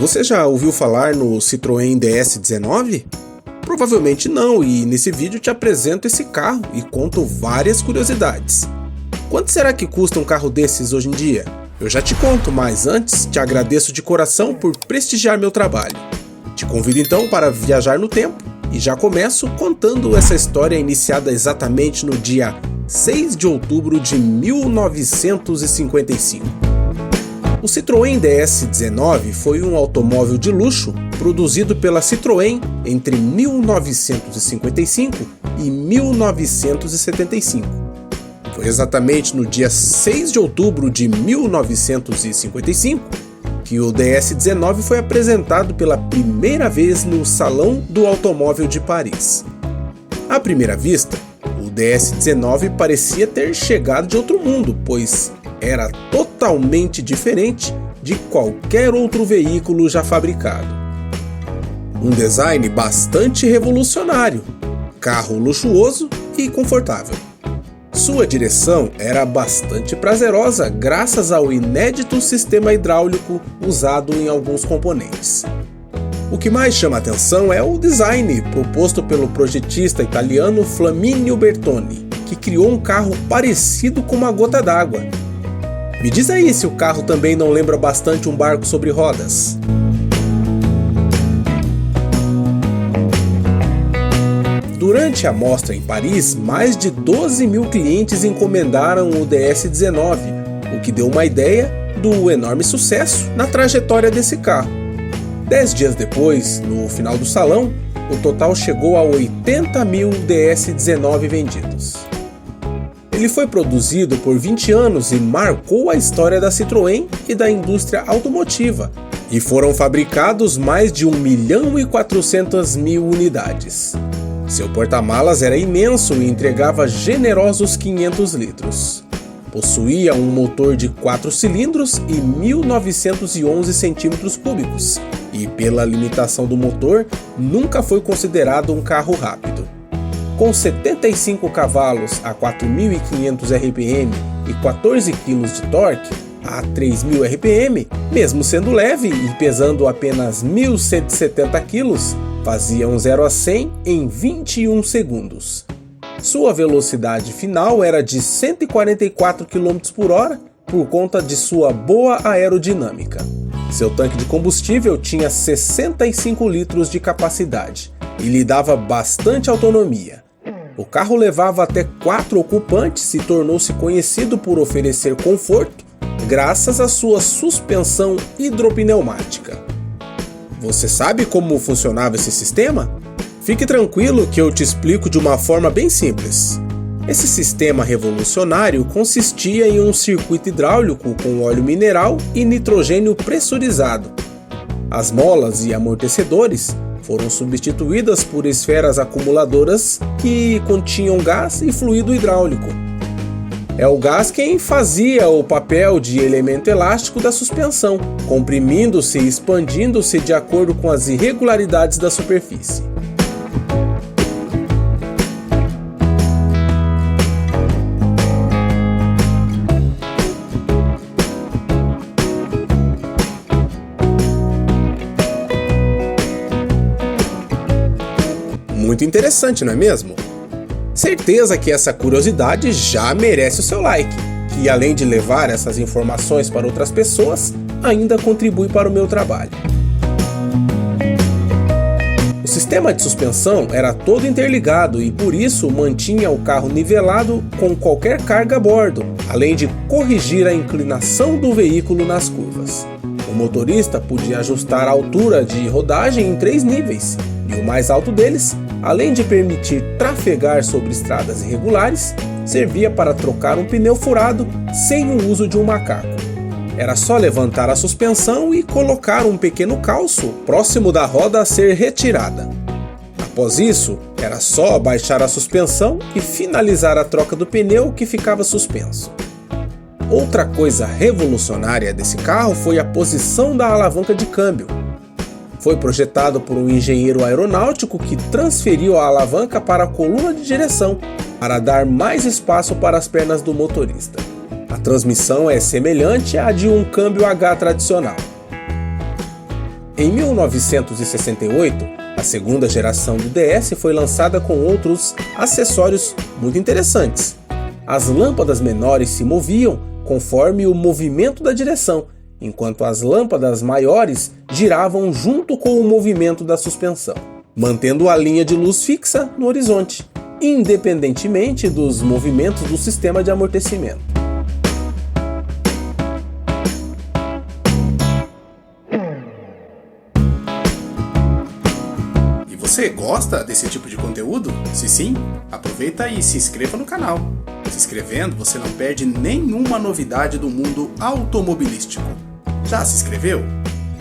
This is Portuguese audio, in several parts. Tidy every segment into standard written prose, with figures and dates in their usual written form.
Você já ouviu falar no Citroën DS19? Provavelmente não, e nesse vídeo te apresento esse carro e conto várias curiosidades. Quanto será que custa um carro desses hoje em dia? Eu já te conto, mas antes te agradeço de coração por prestigiar meu trabalho. Te convido então para viajar no tempo e já começo contando essa história iniciada exatamente no dia 6 de outubro de 1955. O Citroën DS19 foi um automóvel de luxo produzido pela Citroën entre 1955 e 1975. Foi exatamente no dia 6 de outubro de 1955 que o DS19 foi apresentado pela primeira vez no Salão do Automóvel de Paris. À primeira vista, o DS19 parecia ter chegado de outro mundo, pois era totalmente diferente de qualquer outro veículo já fabricado. Um design bastante revolucionário, carro luxuoso e confortável. Sua direção era bastante prazerosa graças ao inédito sistema hidráulico usado em alguns componentes. O que mais chama a atenção é o design proposto pelo projetista italiano Flaminio Bertoni, que criou um carro parecido com uma gota d'água. Me diz aí se o carro também não lembra bastante um barco sobre rodas. Durante a mostra em Paris, mais de 12 mil clientes encomendaram o DS19, o que deu uma ideia do enorme sucesso na trajetória desse carro. 10 dias depois, no final do salão, o total chegou a 80 mil DS19 vendidos. Ele foi produzido por 20 anos e marcou a história da Citroën e da indústria automotiva, e foram fabricados mais de 1.400.000 unidades. Seu porta-malas era imenso e entregava generosos 500 litros. Possuía um motor de 4 cilindros e 1.911 centímetros cúbicos, e pela limitação do motor, nunca foi considerado um carro rápido. Com 75 cavalos a 4.500 RPM e 14 kg de torque a 3.000 RPM, mesmo sendo leve e pesando apenas 1.170 kg, fazia um 0 a 100 em 21 segundos. Sua velocidade final era de 144 km por hora por conta de sua boa aerodinâmica. Seu tanque de combustível tinha 65 litros de capacidade e lhe dava bastante autonomia. O carro levava até 4 ocupantes e tornou-se conhecido por oferecer conforto graças à sua suspensão hidropneumática. Você sabe como funcionava esse sistema? Fique tranquilo que eu te explico de uma forma bem simples. Esse sistema revolucionário consistia em um circuito hidráulico com óleo mineral e nitrogênio pressurizado. As molas e amortecedores foram substituídas por esferas acumuladoras que continham gás e fluido hidráulico. É o gás quem fazia o papel de elemento elástico da suspensão, comprimindo-se e expandindo-se de acordo com as irregularidades da superfície. Muito interessante, não é mesmo? Certeza que essa curiosidade já merece o seu like, que além de levar essas informações para outras pessoas, ainda contribui para o meu trabalho. O sistema de suspensão era todo interligado e por isso mantinha o carro nivelado com qualquer carga a bordo, além de corrigir a inclinação do veículo nas curvas. O motorista podia ajustar a altura de rodagem em 3 níveis, e o mais alto deles, além de permitir trafegar sobre estradas irregulares, servia para trocar um pneu furado sem o uso de um macaco. Era só levantar a suspensão e colocar um pequeno calço próximo da roda a ser retirada. Após isso, era só abaixar a suspensão e finalizar a troca do pneu que ficava suspenso. Outra coisa revolucionária desse carro foi a posição da alavanca de câmbio. Foi projetado por um engenheiro aeronáutico que transferiu a alavanca para a coluna de direção, para dar mais espaço para as pernas do motorista. A transmissão é semelhante à de um câmbio H tradicional. Em 1968, a segunda geração do DS foi lançada com outros acessórios muito interessantes. As lâmpadas menores se moviam conforme o movimento da direção, enquanto as lâmpadas maiores giravam junto com o movimento da suspensão, mantendo a linha de luz fixa no horizonte, independentemente dos movimentos do sistema de amortecimento. E você gosta desse tipo de conteúdo? Se sim, aproveita e se inscreva no canal. Se inscrevendo, você não perde nenhuma novidade do mundo automobilístico. Já se inscreveu?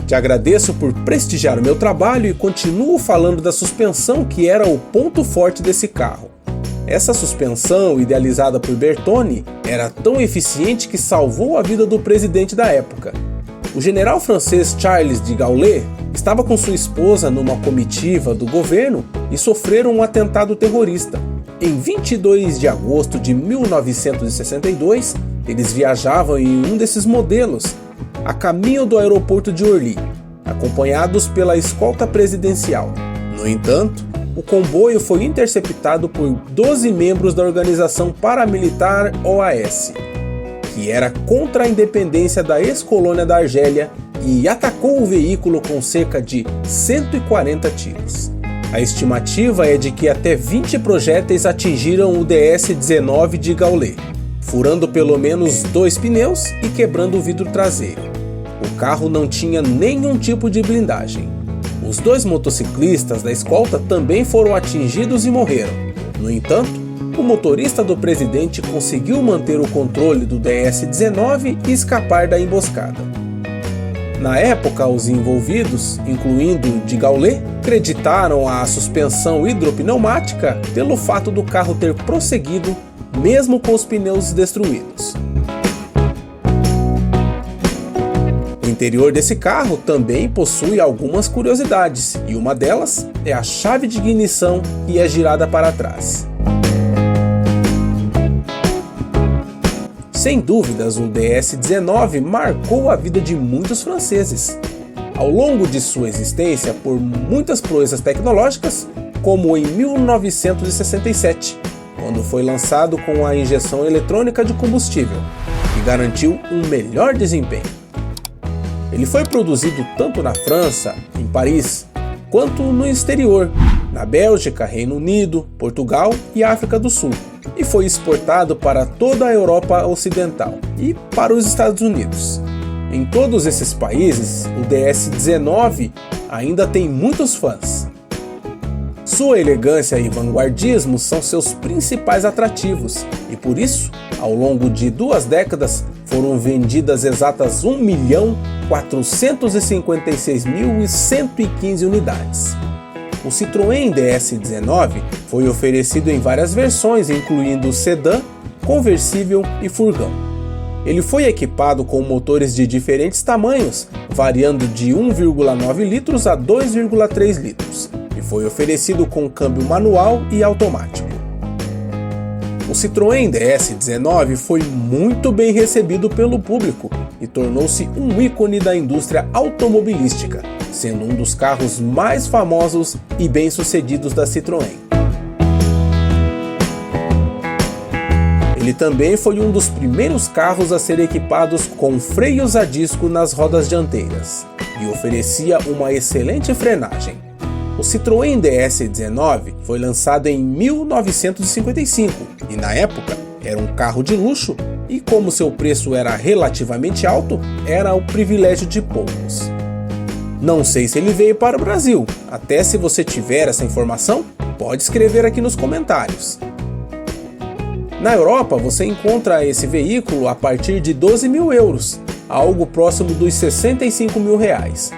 Te agradeço por prestigiar o meu trabalho e continuo falando da suspensão, que era o ponto forte desse carro. Essa suspensão, idealizada por Bertone, era tão eficiente que salvou a vida do presidente da época. O general francês Charles de Gaulle estava com sua esposa numa comitiva do governo e sofreram um atentado terrorista. Em 22 de agosto de 1962, eles viajavam em um desses modelos, a caminho do aeroporto de Orly, acompanhados pela escolta presidencial. No entanto, o comboio foi interceptado por 12 membros da organização paramilitar OAS, que era contra a independência da ex-colônia da Argélia, e atacou o veículo com cerca de 140 tiros. A estimativa é de que até 20 projéteis atingiram o DS-19 de Gaulle, furando pelo menos 2 pneus e quebrando o vidro traseiro. O carro não tinha nenhum tipo de blindagem. Os 2 motociclistas da escolta também foram atingidos e morreram. No entanto, o motorista do presidente conseguiu manter o controle do DS-19 e escapar da emboscada. Na época, os envolvidos, incluindo de Gaulle, acreditaram a suspensão hidropneumática pelo fato do carro ter prosseguido mesmo com os pneus destruídos. O interior desse carro também possui algumas curiosidades, e uma delas é a chave de ignição, que é girada para trás. Sem dúvidas, o DS-19 marcou a vida de muitos franceses. Ao longo de sua existência, por muitas proezas tecnológicas, como em 1967, quando foi lançado com a injeção eletrônica de combustível, que garantiu um melhor desempenho. Ele foi produzido tanto na França, em Paris, quanto no exterior, na Bélgica, Reino Unido, Portugal e África do Sul, e foi exportado para toda a Europa Ocidental e para os Estados Unidos. Em todos esses países, o DS-19 ainda tem muitos fãs. Sua elegância e vanguardismo são seus principais atrativos, e por isso, ao longo de 2 décadas, foram vendidas exatas 1.456.115 unidades. O Citroën DS-19 foi oferecido em várias versões, incluindo sedã, conversível e furgão. Ele foi equipado com motores de diferentes tamanhos, variando de 1,9 litros a 2,3 litros, e foi oferecido com câmbio manual e automático. O Citroën DS-19 foi muito bem recebido pelo público e tornou-se um ícone da indústria automobilística, sendo um dos carros mais famosos e bem-sucedidos da Citroën. Ele também foi um dos primeiros carros a ser equipados com freios a disco nas rodas dianteiras e oferecia uma excelente frenagem. O Citroën DS-19 foi lançado em 1955 e, na época, era um carro de luxo e, como seu preço era relativamente alto, era o privilégio de poucos. Não sei se ele veio para o Brasil, até se você tiver essa informação, pode escrever aqui nos comentários. Na Europa, você encontra esse veículo a partir de 12 mil euros, algo próximo dos 65 mil reais.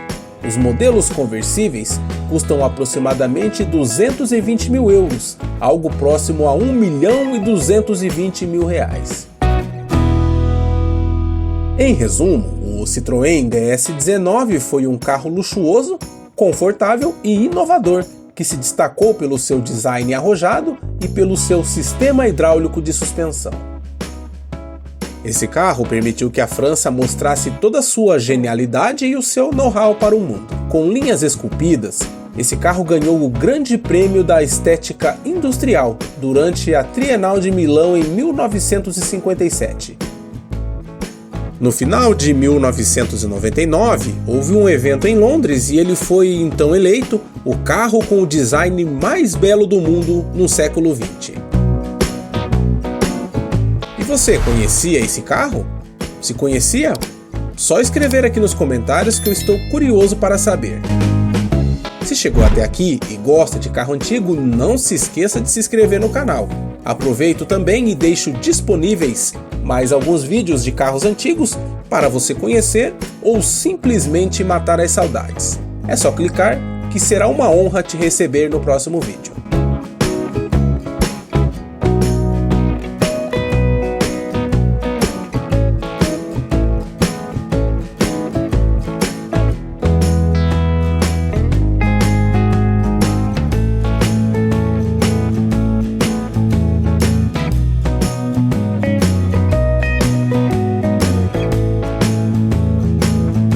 Os modelos conversíveis custam aproximadamente 220 mil euros, algo próximo a 1.220.000 reais. Em resumo, o Citroën DS-19 foi um carro luxuoso, confortável e inovador, que se destacou pelo seu design arrojado e pelo seu sistema hidráulico de suspensão. Esse carro permitiu que a França mostrasse toda a sua genialidade e o seu know-how para o mundo. Com linhas esculpidas, esse carro ganhou o Grande Prêmio da Estética Industrial durante a Trienal de Milão em 1957. No final de 1999, houve um evento em Londres e ele foi então eleito o carro com o design mais belo do mundo no século XX. E você conhecia esse carro? Se conhecia? Só escrever aqui nos comentários que eu estou curioso para saber. Se chegou até aqui e gosta de carro antigo, não se esqueça de se inscrever no canal. Aproveito também e deixo disponíveis mais alguns vídeos de carros antigos para você conhecer ou simplesmente matar as saudades. É só clicar que será uma honra te receber no próximo vídeo.